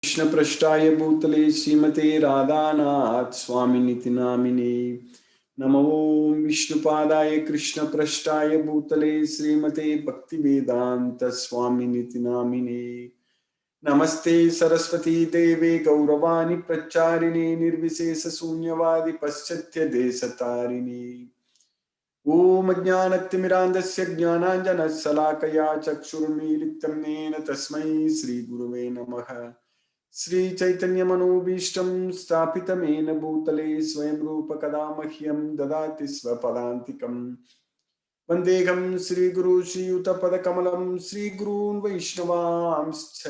कृष्ण पृष्ठाय भूतले श्रीमते राधानाथ स्वामिनिति नामिने नमो विष्णुपादाय कृष्ण पृष्ठाय भूतले श्रीमते भक्तिवेदांत स्वामिनिति नामिने नमस्ते सरस्वती देवे गौरवाणी प्रचारिणे निर्विशेष शून्यवादी पश्चात्य देशतारिणे ओम ज्ञानतिमिरान्धस्य ज्ञानाञ्जनशलाकया चक्षुरुन्मीलितं येन तस्मै श्रीगुरुवे नमः। श्री चैतन्य मनोभीष्टं स्थापितमेन भूतले स्वयं रूप कदा मह्यं ददाति स्वपदान्तिकम् वन्देहं श्रीगुरु श्रीयुतपदकमलं श्रीगुरून् वैष्णवांश्च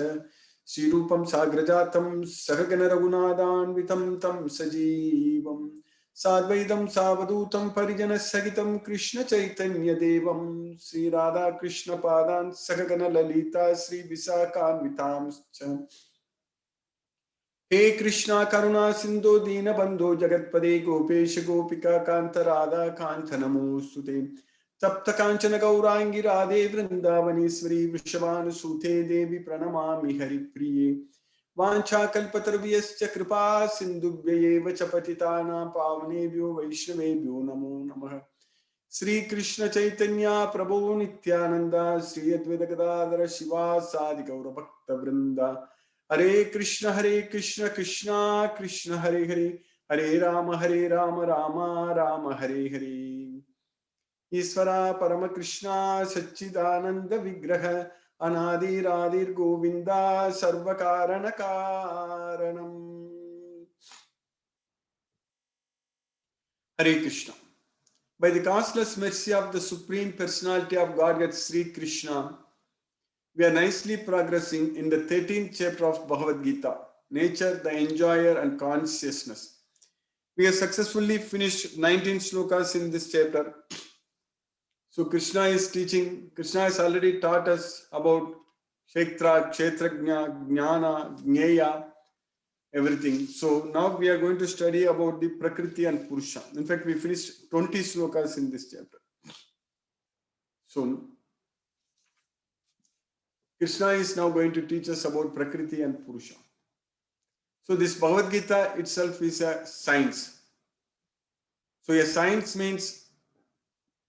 श्रीरूपं साग्रजातं सहगण रघुनाथान्वितं तं सजीवं साद्वैतं सावधूतं परिजनसहितं कृष्ण चैतन्य देवं श्रीराधा कृष्ण पादान् सहगण ललिता श्री विशाखान्वितांश्च हे कृष्णा करुणा सिंधु दीनबंधो जगत्पदे गोपेश गोपिका कांत राधा कांत नमोस्तुते तप्त कांचन गौरांगी राधे वृंदावनेश्वरी वृषभानुसूते देवी प्रणमामि हरिप्रिये वाञ्छाकल्पतरुभ्यश्च कृपा सिन्धुभ्यैव च पतितानां पावनेभ्यो वैष्णवेभ्यो नमो नमः। श्री कृष्ण चैतन्य प्रभु नित्यानंद श्री अद्वैत गदाधर शिवासादि गौर भक्त वृंदा हरे कृष्ण कृष्ण कृष्ण हरे हरे हरे राम राम राम हरे हरे। ईश्वरा परम कृष्णा सच्चिदानंद विग्रह अनादिरादिर गोविंदा सर्व कारण कारणम। हरे Krishna. By the causeless mercy of the Supreme Personality of Godhead Sri Krishna, we are nicely progressing in the 13th chapter of Bhagavad Gita, Nature, the Enjoyer and Consciousness. We have successfully finished 19 shlokas in this chapter. So Krishna is teaching, Krishna has already taught us about Kshetra, Kshetrajna, Jnana, Jnaya, everything. So now we are going to study about the Prakriti and Purusha. In fact, we finished 20 shlokas in this chapter. So Krishna is now going to teach us about Prakriti and Purusha. So this Bhagavad Gita itself is a science. So a science means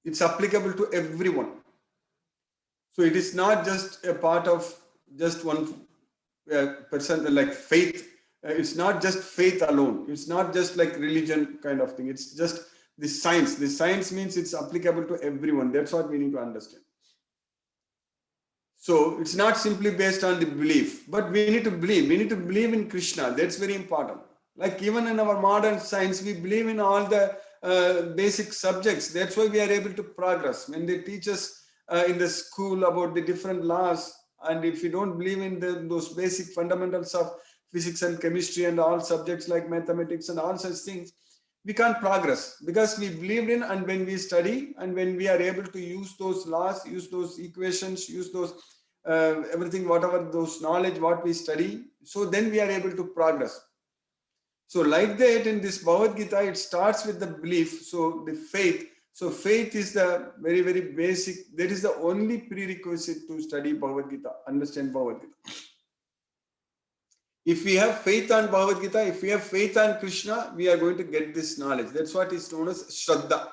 it's applicable to everyone. So it is not just a part of just one person, like faith. It's not just faith alone. It's not just like religion kind of thing. It's just the science. The science means it's applicable to everyone. That's what we need to understand. So it's not simply based on the belief, but we need to believe. We need to believe in Krishna. That's very important. Like even in our modern science, we believe in all the basic subjects. That's why we are able to progress. When they teach us in the school about the different laws, and if you don't believe in those basic fundamentals of physics and chemistry and all subjects like mathematics and all such things, we can't progress because we believed in, and when we study and when we are able to use those laws, use those equations, use those everything, whatever those knowledge what we study, so then we are able to progress. So like that in this Bhagavad Gita, it starts with the belief, so the faith. So faith is the very, very basic, that is the only prerequisite to study Bhagavad Gita, understand Bhagavad Gita. If we have faith on Bhagavad Gita, if we have faith on Krishna, we are going to get this knowledge. That's what is known as Shraddha.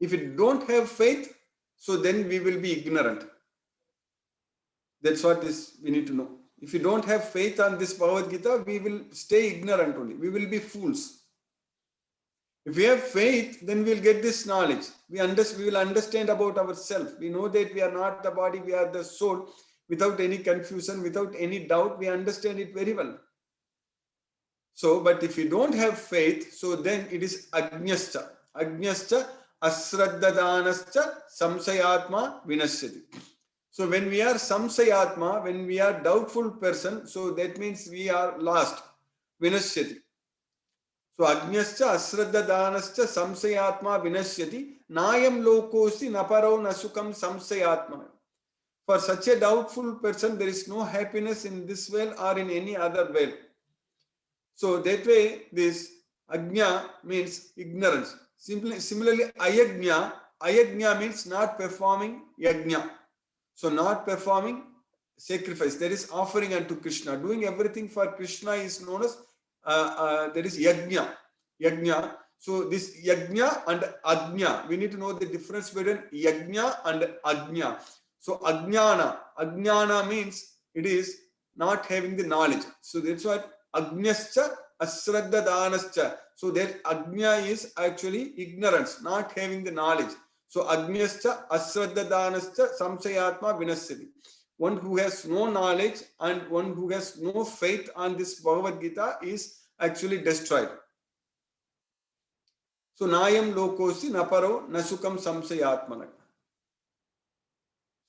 If we don't have faith, so then we will be ignorant. That's what we need to know. If we don't have faith on this Bhagavad Gita, we will stay ignorant only. We will be fools. If we have faith, then we will get this knowledge. We will understand about ourselves. We know that we are not the body, we are the soul. Without any confusion, without any doubt, we understand it very well. So, but if you don't have faith, so then it is ajñascha. Ajñascha asraddhadanascha samsayatma vinashyati. So when we are samsayatma, when we are doubtful person, so that means we are lost. Vinashyati. So ajñascha asraddhadanascha samsayatma vinashyati nayam lokosi naparo nasukam samsayatma. For such a doubtful person, there is no happiness in this world or in any other world. So that way, this ajna means ignorance. Similarly, ayagnya means not performing yajna. So not performing sacrifice. There is offering unto Krishna. Doing everything for Krishna is known as there is yajna. Yajna. So this yajna and ajna, we need to know the difference between yajna and ajna. So ajnana means it is not having the knowledge. So that's what ajnascha asraddha danascha. So that ajna is actually ignorance, not having the knowledge. So ajnascha asraddha danascha samsayatma vinasyati. One who has no knowledge and one who has no faith on this Bhagavad Gita is actually destroyed. So nayam lokosi naparo nasukam samsayatmanak.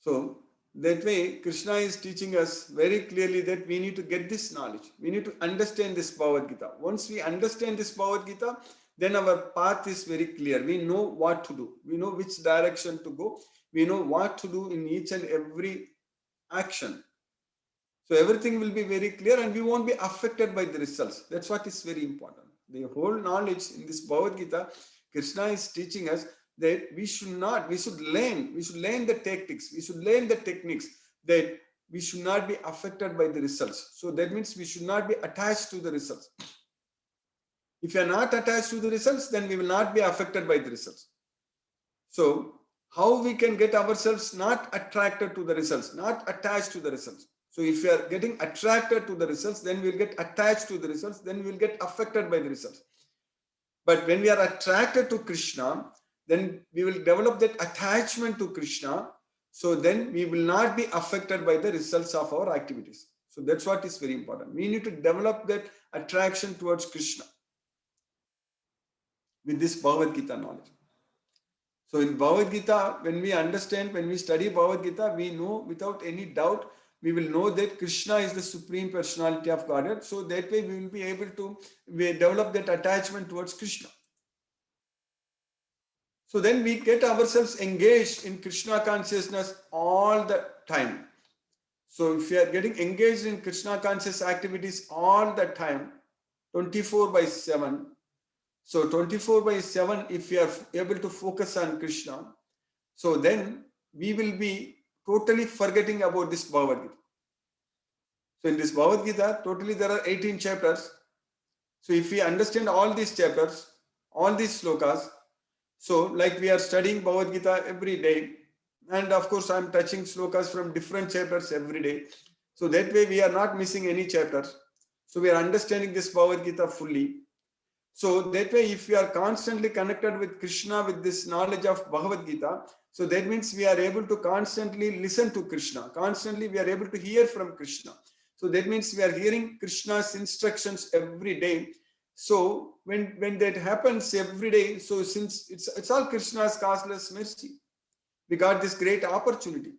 So that way Krishna is teaching us very clearly that we need to get this knowledge. We need to understand this Bhagavad Gita. Once we understand this Bhagavad Gita, then our path is very clear. We know what to do. We know which direction to go. We know what to do in each and every action. So everything will be very clear and we won't be affected by the results. That's what is very important. The whole knowledge in this Bhagavad Gita, Krishna is teaching us that we should learn the tactics, we should learn the techniques, that we should not be affected by the results. So that means we should not be attached to the results. If you are not attached to the results, then we will not be affected by the results. So how we can get ourselves not attracted to the results, not attached to the results. So if we are getting attracted to the results, then we'll get attached to the results, then we'll get affected by the results. But when we are attracted to Krishna, then we will develop that attachment to Krishna. So then we will not be affected by the results of our activities. So that's what is very important. We need to develop that attraction towards Krishna with this Bhagavad Gita knowledge. So in Bhagavad Gita, when we study Bhagavad Gita, we know without any doubt, we will know that Krishna is the Supreme Personality of Godhead. So that way we will be able to develop that attachment towards Krishna. So then we get ourselves engaged in Krishna consciousness all the time. So if we are getting engaged in Krishna conscious activities all the time, 24/7. So 24/7, if we are able to focus on Krishna, so then we will be totally forgetting about this Bhagavad Gita. So in this Bhagavad Gita, totally there are 18 chapters. So if we understand all these chapters, all these slokas, so like we are studying Bhagavad Gita every day, and of course I'm touching slokas from different chapters every day. So that way we are not missing any chapters. So we are understanding this Bhagavad Gita fully. So that way if we are constantly connected with Krishna with this knowledge of Bhagavad Gita, so that means we are able to constantly listen to Krishna. Constantly we are able to hear from Krishna. So that means we are hearing Krishna's instructions every day. So when that happens every day, so since it's all Krishna's causeless mercy, we got this great opportunity.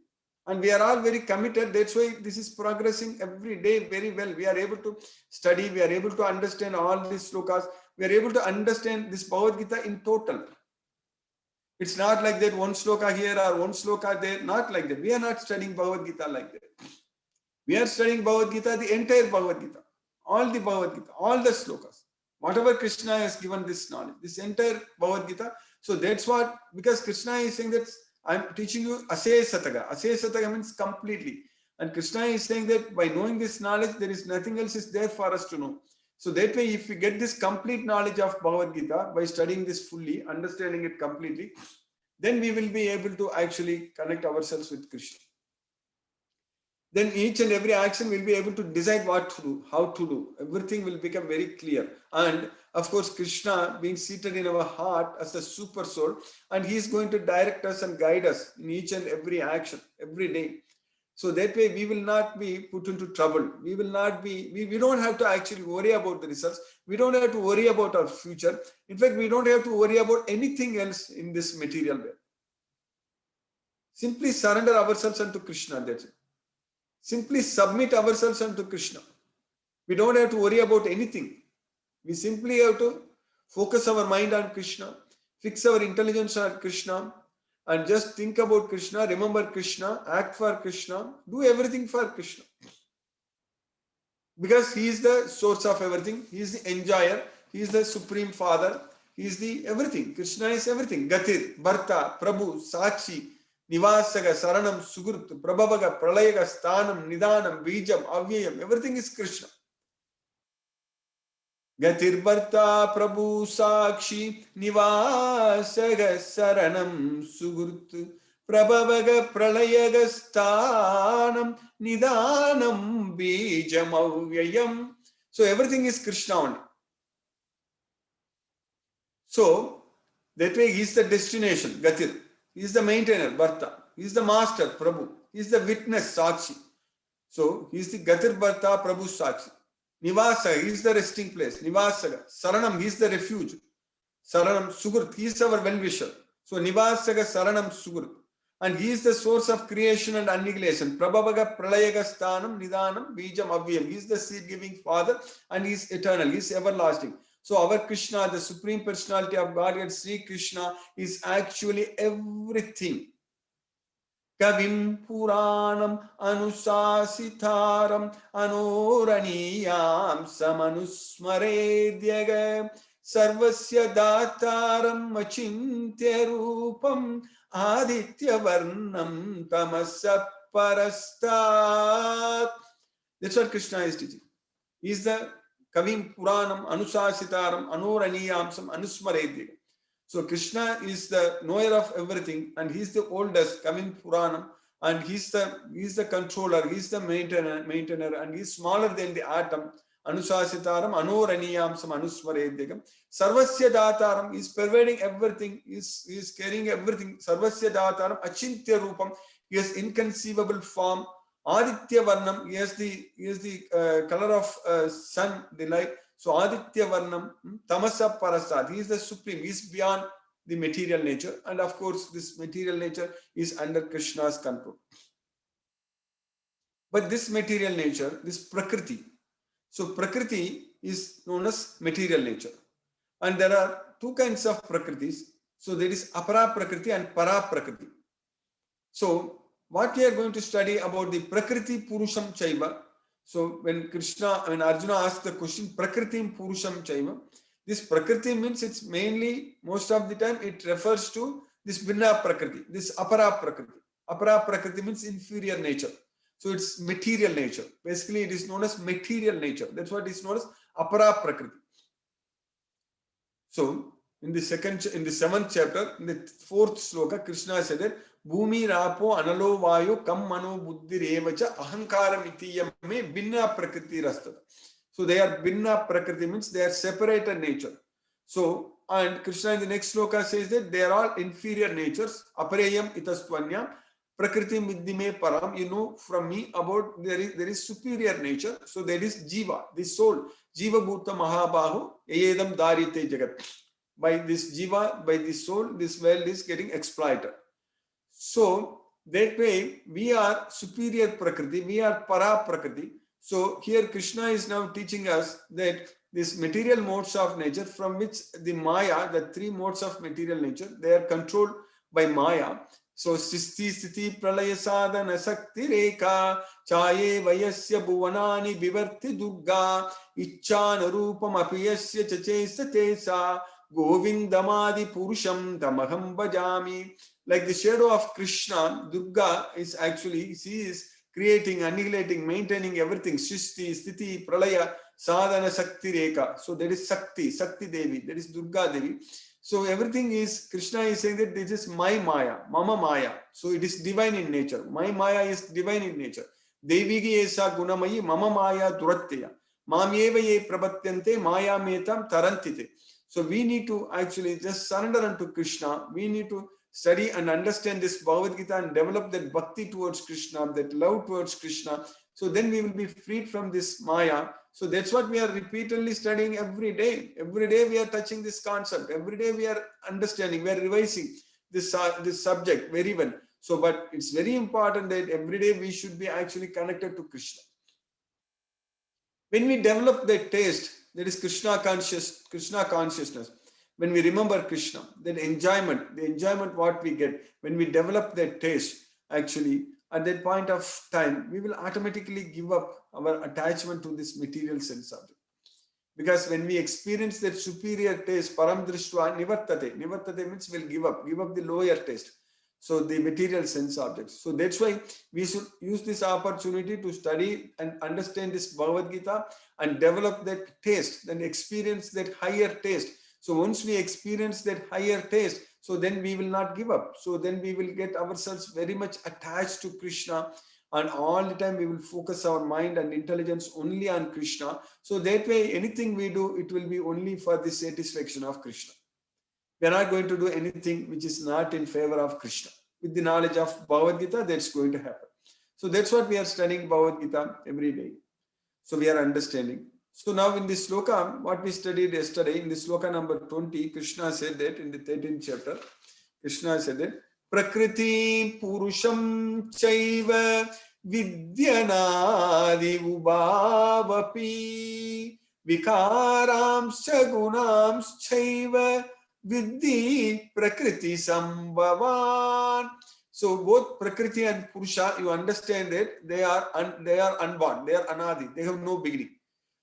And we are all very committed. That's why this is progressing every day very well. We are able to study. We are able to understand all these slokas. We are able to understand this Bhagavad Gita in total. It's not like that one sloka here or one sloka there. Not like that. We are not studying Bhagavad Gita like that. We are studying Bhagavad Gita, the entire Bhagavad Gita. All the Bhagavad Gita, all the slokas. Whatever Krishna has given this knowledge, this entire Bhagavad Gita. So that's what, because Krishna is saying that I'm teaching you Asaya Sataga. Asaya Sataga means completely. And Krishna is saying that by knowing this knowledge, there is nothing else is there for us to know. So that way, if we get this complete knowledge of Bhagavad Gita, by studying this fully, understanding it completely, then we will be able to actually connect ourselves with Krishna. Then each and every action will be able to decide what to do, how to do. Everything will become very clear. And of course, Krishna being seated in our heart as the super soul, and he is going to direct us and guide us in each and every action, every day. So that way we will not be put into trouble. We will not be, we don't have to actually worry about the results. We don't have to worry about our future. In fact, we don't have to worry about anything else in this material way. Simply surrender ourselves unto Krishna, that's it. Simply submit ourselves unto Krishna. We don't have to worry about anything. We simply have to focus our mind on Krishna, fix our intelligence on Krishna, and just think about Krishna, remember Krishna, act for Krishna, do everything for Krishna. Because he is the source of everything, he is the enjoyer, he is the supreme father, he is the everything. Krishna is everything. Gatir, Bharta, Prabhu, Sakshi, Nivasaga, Saranam, Sugurt, Prabhavaga, Pralayaga, Sthanam, Nidanam, Bijam, Avyayam, everything is Krishna. Gatirbarta Prabhu Sakshi Nivasaga Saranam Sugurt Prabhavaga Pralayaga Sthanam Nidanam Bijam Avyayam. So everything is Krishna only. So that way he is the destination, Gatir. He is the maintainer, Bharta. He is the master, Prabhu. He is the witness, Sakshi. So he is the Gatir Bharta, Prabhu Sakshi. Nivasa, he is the resting place. Nivasaga. Saranam, he is the refuge. Saranam Sugurt, he is our well-wisher. So Nivasaga Saranam Sugurt. And he is the source of creation and annihilation. Prabhavaga Pralayaga Sthanam Nidanam Bijam Avyam. He is the seed-giving Father and he is eternal. He is everlasting. So our Krishna, the Supreme Personality of Godhead, Sri Krishna, is actually everything. Kavim Puranam Anusasitaram Anoraniyam Samanusmaredyaga Sarvasya Dataram Achintya Rupam Aditya Varnam Tamasa Parastat. That's what Krishna is teaching. He is the Kavim Puranam Anusasitaram Anoraniyamsam Anusmaredyaga. So Krishna is the knower of everything and he is the oldest, Kavim Puranam, and he is the controller, he is the maintainer, and he is smaller than the atom. Anusasitaram Anoraniyamsam Anusmaredhyagam. Sarvasya Dataram is pervading everything, is carrying everything. Sarvasya Dataram Achintya Rupam, he has inconceivable form. Aditya Varnam, he has the color of sun, the light. So Aditya Varnam, Tamasa Parasat, he is the supreme, he is beyond the material nature. And of course, this material nature is under Krishna's control. But this material nature, this Prakriti, so Prakriti is known as material nature. And there are two kinds of Prakritis. So there is Apara Prakriti and Para Prakriti. So what we are going to study about the Prakriti Purusham Chaiva. So when Arjuna asked the question, Prakritim Purusham Chaiva, this Prakriti means it's mainly, most of the time, it refers to this Binna Prakriti, this Apara Prakriti. Apara Prakriti means inferior nature. So it's material nature. Basically, it is known as material nature. That's what is known as Apara Prakriti. So in the 7th chapter, in the 4th sloka, Krishna said that Bhumi Rapo Analo Vayu Kam Mano Buddhi Revacha Ahankaram Itiyam Me Binna Prakriti Rastada. So they are Binna Prakriti means they are separated nature. So, and Krishna in the next sloka says that they are all inferior natures. Apareyam Itastvanyam Prakriti Middhime Param. You know from me about there is superior nature. So there is Jiva, the soul. Jiva Bhuta Mahabahu Eyedam Darite Jagat. By this Jiva, by this soul, this world is getting exploited. So that way we are superior Prakriti, we are Para Prakriti. So here Krishna is now teaching us that this material modes of nature from which the Maya, the 3 modes of material nature, they are controlled by Maya. So Sisti Sthiti Pralaya Sadhana Sakti Rekha Chaye Vayasya Bhuvanani Vivarti Durga Ichchana Rupam Apiyasya Chachesa Tesa Govindamadi Purusham Tamaham Bhajami. Like the shadow of Krishna, Durga is actually, she is creating, annihilating, maintaining everything. Srishti, Sthiti, Pralaya, Sadhana, Sakti, Rekha. So there is Sakti Devi, there is Durga Devi. So everything is, Krishna is saying that this is my Maya, Mama Maya. So it is divine in nature. My Maya is divine in nature. Devigi esa gunamayi Mama Maya duratteya. Mamyeva ye prabatyante Maya metam tarantite. So we need to actually just surrender unto Krishna. We need to study and understand this Bhagavad Gita and develop that bhakti towards Krishna, that love towards Krishna. So then we will be freed from this Maya. So that's what we are repeatedly studying every day. Every day we are touching this concept. Every day we are understanding, we are revising this subject very well. So, but it's very important that every day we should be actually connected to Krishna. When we develop that taste, that is Krishna consciousness, when we remember Krishna, that enjoyment, the enjoyment what we get, when we develop that taste, actually, at that point of time, we will automatically give up our attachment to this material sense object. Because when we experience that superior taste, param drishtva nivartate. Nivartate means we'll give up the lower taste. So the material sense objects. So that's why we should use this opportunity to study and understand this Bhagavad Gita and develop that taste and experience that higher taste. So once we experience that higher taste, so then we will not give up. So then we will get ourselves very much attached to Krishna, and all the time we will focus our mind and intelligence only on Krishna. So that way anything we do, it will be only for the satisfaction of Krishna. We are not going to do anything which is not in favor of Krishna. With the knowledge of Bhagavad Gita, that's going to happen. So that's what we are studying Bhagavad Gita every day. So we are understanding. So now in this sloka, what we studied yesterday, in the sloka number 20, Krishna said that in the 13th chapter, Krishna said that Prakriti Purusham Chaiva Vidyanadi Ubhavapi Vikaramscha Gunamschaiva Vidhi Prakriti Sambhavan. So both Prakriti and Purusha, you understand that they are unborn, they are anadi, they have no beginning.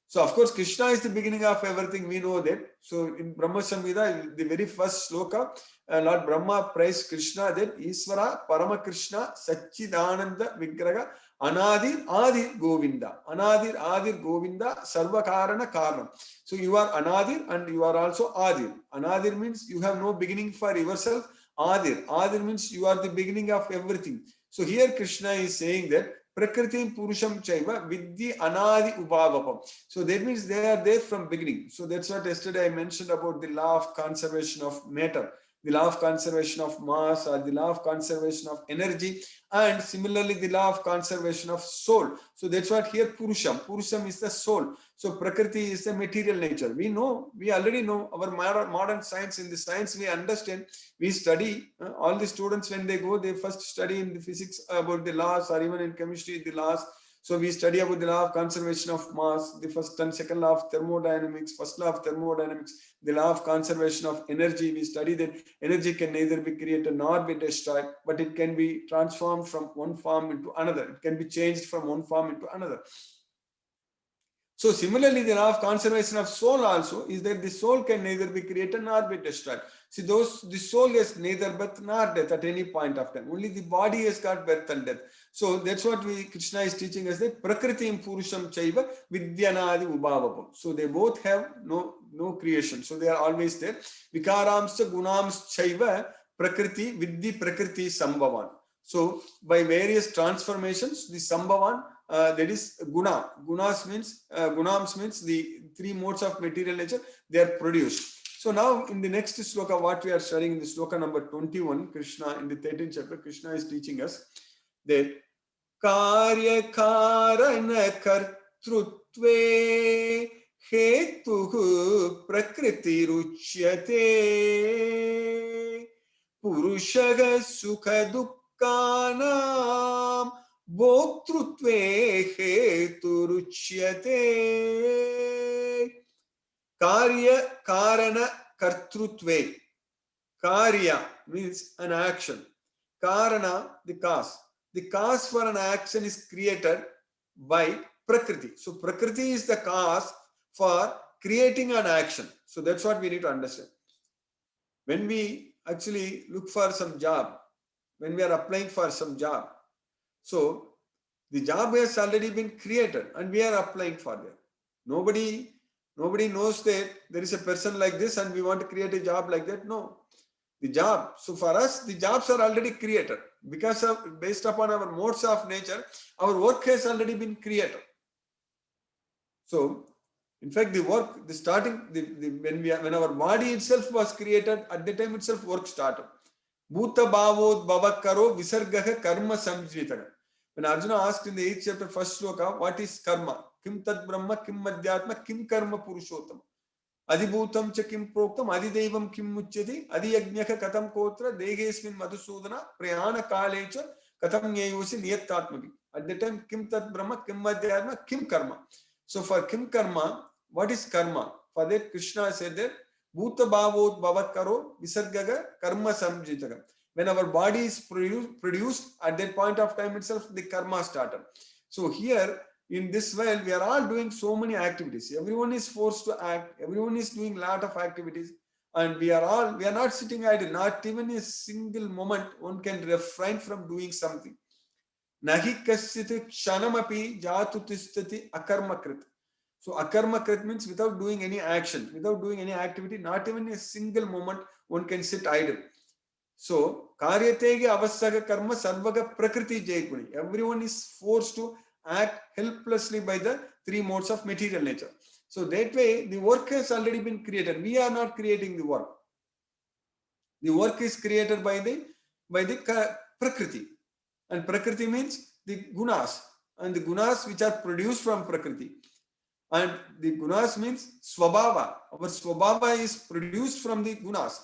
So of course Krishna is the beginning of everything, we know that. So in Brahma Samhita, the very first sloka, Lord Brahma praised Krishna that Isvara Parama Krishna Satchidananda Vigraha Anadir Adir Govinda. Anadir Adir Govinda Sarvakarana Karanam. So you are Anadir and you are also Adir. Anadir means you have no beginning for yourself. Adir. Adir means you are the beginning of everything. So here Krishna is saying that Prakriti Purusham Chaiva Vidhi Anadi Ubhavapam. So that means they are there from beginning. So that's what yesterday I mentioned about the law of conservation of matter, the law of conservation of mass, or the law of conservation of energy, and similarly the law of conservation of soul. So that's what here Purusham. Purusham is the soul. So Prakriti is the material nature. We know, we already know our modern science. In the science we understand, we study. All the students when they go, they first study in the physics about the laws, or even in chemistry the laws. So we study about the law of conservation of mass, the first and second law of thermodynamics, first law of thermodynamics, the law of conservation of energy. We study that energy can neither be created nor be destroyed, but it can be transformed from one form into another. It can be changed from one form into another. So similarly, the law of conservation of soul also is that the soul can neither be created nor be destroyed. See, the soul has neither birth nor death at any point of time. Only the body has got birth and death. So that's what Krishna is teaching us, that Prakriti Purusham Chaiva Vidyanadi Ubhavapam. So they both have no creation. So they are always there. Vikaramscha Gunams Chaiva Prakriti Vidhi Prakriti Sambhavan. So by various transformations, the Sambhavan, that is guna. Gunams means the three modes of material nature, they are produced. So now in the next sloka, what we are studying in the sloka number 21, Krishna in the 13th chapter, Krishna is teaching us that Karya Karana Kartrutve Hetuhu Prakriti Ruchyate Purushaga Sukha Dukkanam Bhoktrutve Heturuchyate. Karya Karana Kartrutve. Karya means an action. Karana, the cause. The cause for an action is created by Prakriti. So Prakriti is the cause for creating an action. So that's what we need to understand. When we actually look for some job, when we are applying for some job, so the job has already been created and we are applying for that. Nobody knows that there is a person like this and we want to create a job like that. No. The job. So for us, the jobs are already created. Because based upon our modes of nature, our work has already been created. So, in fact, the work, the starting, when our body itself was created, at the time itself work started. Bhuta bhavod bhavakaro visargaha karma samjritaga. When Arjuna asked in the 8th chapter, first sloka, what is karma? Kim tad brahma, kim madhyatma, kim karma purushottama. Adibhutam cha kim proktam, adidevam kim muchyati, adiyajnaka katam kotra, degesmin madhusudana, prayana kalecha, katam nyayosi niyattatmavi. At the time, kim tad brahma, kim madhyatma, kim karma. So for kim karma, what is karma? For that, Krishna said that, bhuta bhavot bhavatkaro visargaga karma samjitaga. When our body is produced, at that point of time itself, the karma started. So here, in this world, we are all doing so many activities. Everyone is forced to act. Everyone is doing a lot of activities. And we are not sitting idle. Not even a single moment one can refrain from doing something. Nahi kasyate kshanamapi jatu tishtati akarmakrit. So akarmakrit means without doing any action, without doing any activity, not even a single moment one can sit idle. So karyatege avasyaga karma sarvaga prakriti jayakuni. Everyone is forced to act helplessly by the three modes of material nature. So that way the work has already been created. We are not creating the work. The work is created by the prakriti. And prakriti means the gunas. And the gunas which are produced from prakriti. And the gunas means swabhava. Our swabhava is produced from the gunas.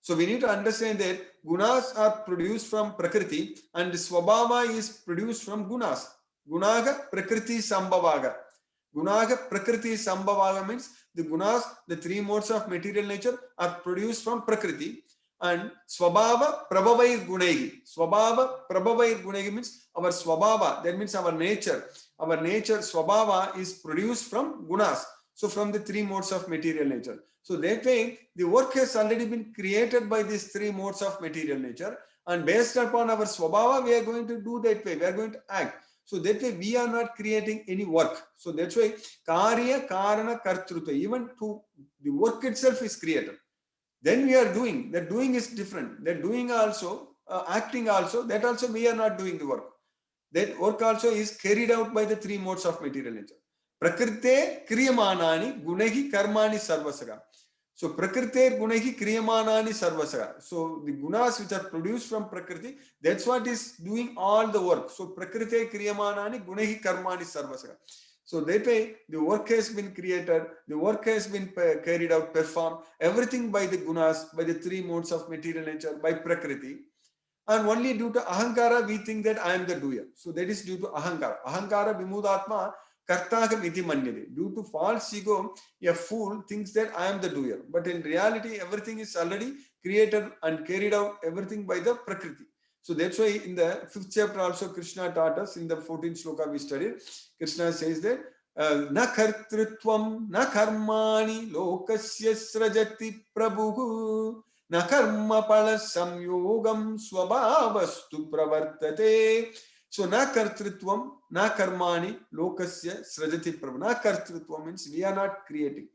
So we need to understand that gunas are produced from prakriti and the swabhava is produced from gunas. Gunaga prakriti sambhavaga. Gunaga prakriti sambhavaga means the gunas, the three modes of material nature are produced from prakriti. And swabhava prabhavair gunehi. Swabhava prabhavair gunehi means our swabhava, that means our nature. Our nature, swabhava, is produced from gunas. So from the three modes of material nature. So that way, the work has already been created by these three modes of material nature. And based upon our swabhava, we are going to do that way. We are going to act. So that way, we are not creating any work. So that's why, karya, karana, kartrutva, even to the work itself is created. Then we are doing. That doing is different. That doing also, acting also, that also we are not doing the work. That work also is carried out by the three modes of material nature. Prakrite kriyamanani gunehi karmani sarvasaga. So prakrite gunehi kriyamanani sarvasaga. So the gunas which are produced from prakriti, that's what is doing all the work. So prakrite kriyamanani gunehi karmani sarvasaga. So that way, the work has been created, the work has been carried out, performed, everything by the gunas, by the three modes of material nature, by prakriti. And only due to ahankara, we think that I am the doer. So that is due to ahankara. Ahankara vimudatma kartaha iti manyate. Due to false ego, a fool thinks that I am the doer. But in reality, everything is already created and carried out, everything by the prakriti. So that's why in the 5th chapter also Krishna taught us, in the 14th sloka we studied, Krishna says that na kartrutvam na karmani lokasya srajati prabhu na karma pala samyogam swabhavastu pravartate. So na kartrutvam na karmani lokasya srajati prabhu. Na kartrutvam means we are not creating.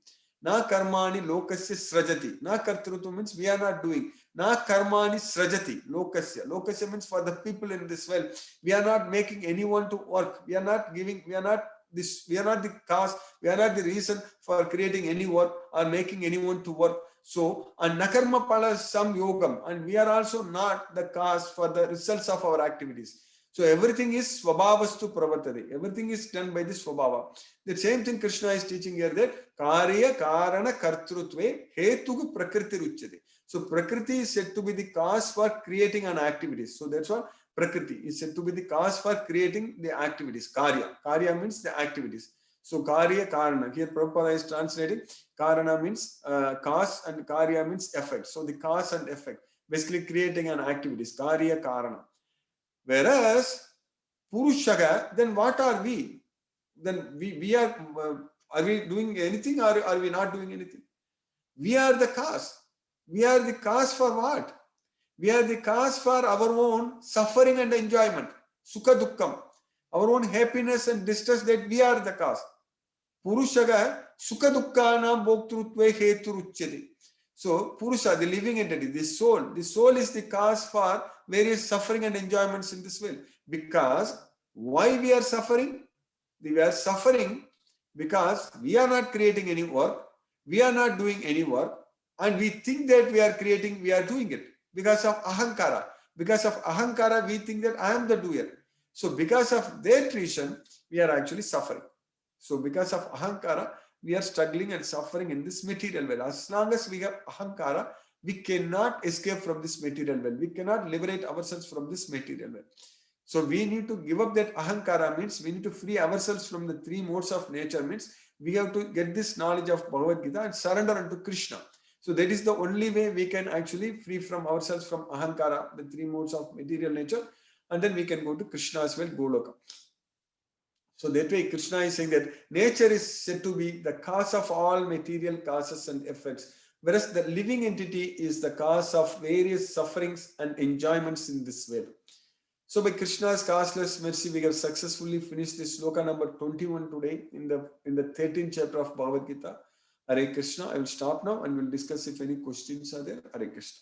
Na karmani lokasya srajati. Na kartrutvam means we are not doing. Na karmani srajati. Lokasya. Lokasya means for the people in this world. We are not making anyone to work. We are not the cause, we are not the reason for creating any work or making anyone to work. So, and nakarma pala sam yogam, and we are also not the cause for the results of our activities. So everything is swabhavastu pravartate. Everything is done by this swabhava. The same thing Krishna is teaching here, that karya karana kartrutve hetugu prakriti ruchyate. So prakriti is said to be the cause for creating an activity. So that's what Prakriti is said to be the cause for creating the activities. Karya. Karya means the activities. So Karya Karana. Here Prabhupada is translating. Karana means cause and Karya means effect. So the cause and effect. Basically creating an activities. Karya Karana. Whereas Purushaga, then what are we? Then we are we doing anything or are we not doing anything? We are the cause. We are the cause for what? We are the cause for our own suffering and enjoyment. Sukha dukkam. Our own happiness and distress, that we are the cause. Purushaga sukha dukkana bhoktrutve heturuchyate. So Purusha, the living entity, the soul is the cause for various suffering and enjoyments in this world. Because why we are suffering? We are suffering because we are not creating any work, we are not doing any work, and we think that we are doing it. Because of ahankara. Because of ahankara, we think that I am the doer. So because of that reason, we are actually suffering. So because of ahankara, we are struggling and suffering in this material world. As long as we have ahankara, we cannot escape from this material world. We cannot liberate ourselves from this material world. So we need to give up that ahankara, means we need to free ourselves from the three modes of nature, means we have to get this knowledge of Bhagavad Gita and surrender unto Krishna. So that is the only way we can actually free from ourselves from ahankara, the three modes of material nature, and then we can go to Krishna as well, Goloka. So that way Krishna is saying that nature is said to be the cause of all material causes and effects. whereas the living entity is the cause of various sufferings and enjoyments in this web. So by Krishna's causeless mercy, we have successfully finished this sloka number 21 today in the 13th chapter of Bhagavad Gita. Hare Krishna. I will stop now and we'll discuss if any questions are there. Hare Krishna.